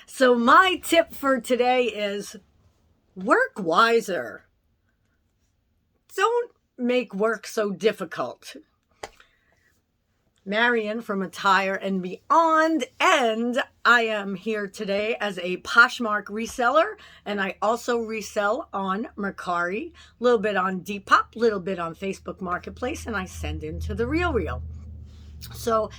So my tip for today is work wiser. Don't make work so difficult. Marion from Attire and Beyond, and I am here today as a Poshmark reseller, and I also resell on Mercari, a little bit on Depop, a little bit on Facebook Marketplace, and I send into the Real. So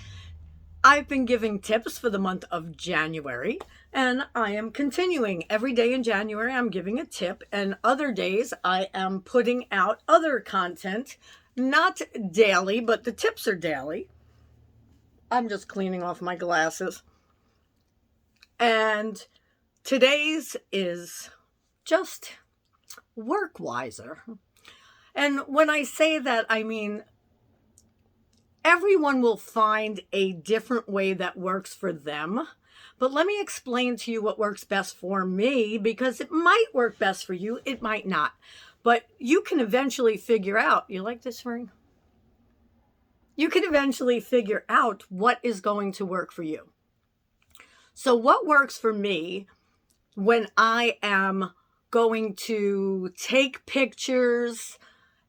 I've been giving tips for the month of January, and I am continuing. Every day in January, I'm giving a tip, and other days I am putting out other content, not daily, but the tips are daily. I'm just cleaning off my glasses. And today's is just work wiser. And when I say that, I mean, everyone will find a different way that works for them. But let me explain to you what works best for me, because it might work best for you. It might not. But you can eventually figure out, you like this ring? You can eventually figure out what is going to work for you. So what works for me when I am going to take pictures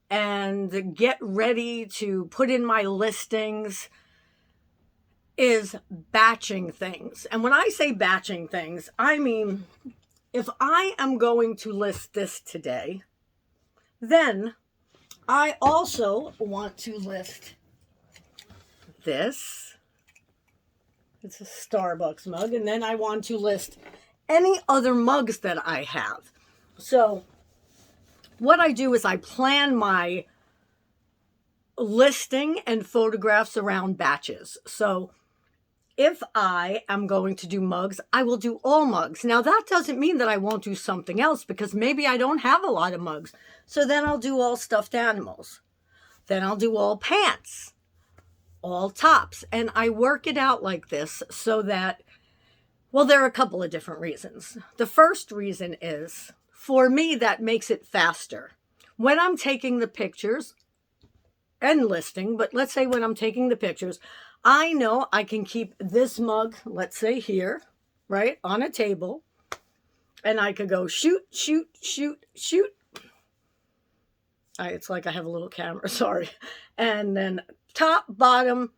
and get ready to put in my listings is batching things. And when I say batching things, I mean, if I am going to list this today, then I also want to list this. It's a Starbucks mug. And then I want to list any other mugs that I have. So what I do is I plan my listing and photographs around batches. So if I am going to do mugs, I will do all mugs. Now that doesn't mean that I won't do something else, because maybe I don't have a lot of mugs. So then I'll do all stuffed animals. Then I'll do all pants, all tops. And I work it out like this so that, well, there are a couple of different reasons. The first reason is, for me, that makes it faster. When I'm taking the pictures and listing, but let's say when I'm taking the pictures, I know I can keep this mug, let's say here, right, on a table, and I could go shoot. It's like I have a little camera, sorry. And then top, bottom,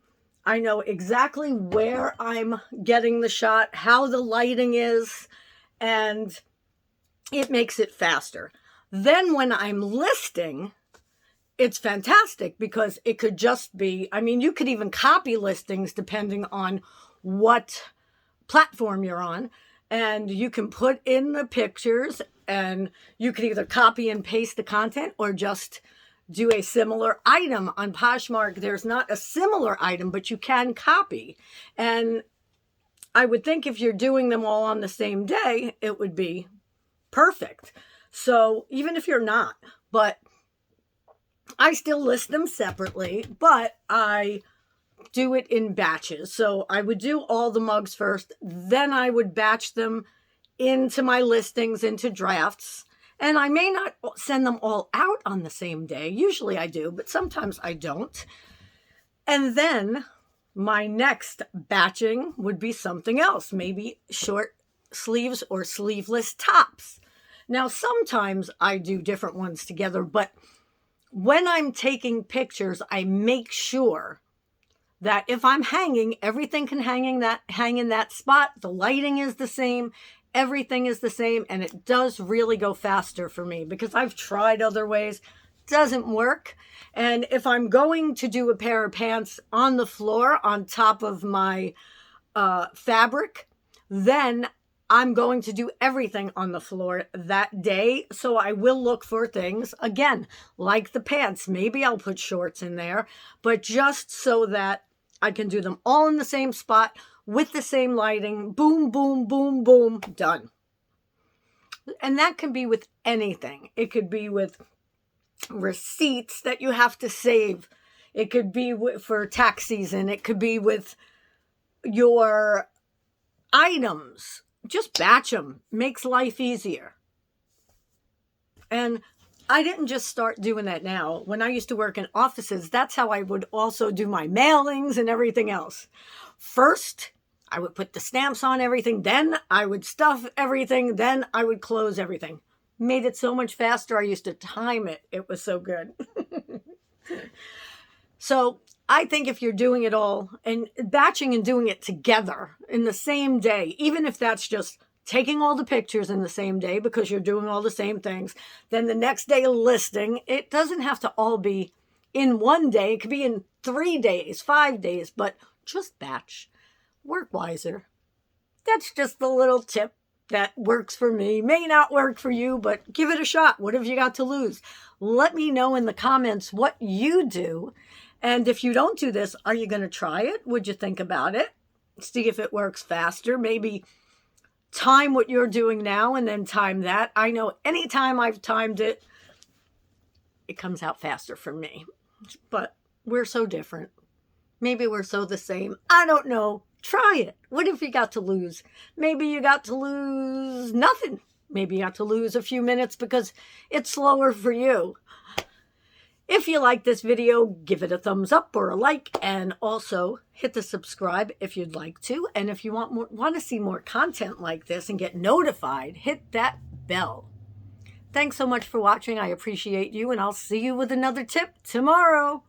I know exactly where I'm getting the shot, how the lighting is, and it makes it faster. Then when I'm listing, it's fantastic because it could just be, I mean, you could even copy listings depending on what platform you're on, and you can put in the pictures, and you could either copy and paste the content or just do a similar item. On Poshmark, there's not a similar item, but you can copy. And I would think if you're doing them all on the same day, it would be perfect. So even if you're not, but I still list them separately, but I do it in batches. So I would do all the mugs first, then I would batch them into my listings, into drafts. And I may not send them all out on the same day. Usually I do, but sometimes I don't. And then my next batching would be something else, maybe short sleeves or sleeveless tops. Now, sometimes I do different ones together, but when I'm taking pictures, I make sure that if I'm hanging, everything can hang in that spot. The lighting is the same. Everything is the same. And it does really go faster for me because I've tried other ways. Doesn't work. And if I'm going to do a pair of pants on the floor on top of my fabric, then I'm going to do everything on the floor that day. So I will look for things, again, like the pants. Maybe I'll put shorts in there, but just so that I can do them all in the same spot with the same lighting. Boom, boom, boom, boom, done. And that can be with anything. It could be with receipts that you have to save. It could be for tax season. It could be with your items. Just batch them. Makes life easier. And I didn't just start doing that now. When I used to work in offices, that's how I would also do my mailings and everything else. First, I would put the stamps on everything, then I would stuff everything, then I would close everything. Made it so much faster. I used to time it. It was so good. So I think if you're doing it all and batching and doing it together in the same day, even if that's just taking all the pictures in the same day because you're doing all the same things, then the next day listing, it doesn't have to all be in one day. It could be in 3 days, 5 days, but just batch. Work wiser. That's just the little tip that works for me. May not work for you, but give it a shot. What have you got to lose? Let me know in the comments what you do. And if you don't do this, are you going to try it? Would you think about it? See if it works faster. Maybe time what you're doing now and then time that. I know anytime I've timed it, it comes out faster for me. But we're so different. Maybe we're so the same. I don't know. Try it. What have you got to lose? Maybe you got to lose nothing. Maybe you got to lose a few minutes because it's slower for you. If you like this video, give it a thumbs up or a like, and also hit the subscribe if you'd like to. And if you want to see more content like this and get notified, hit that bell. Thanks so much for watching. I appreciate you, and I'll see you with another tip tomorrow.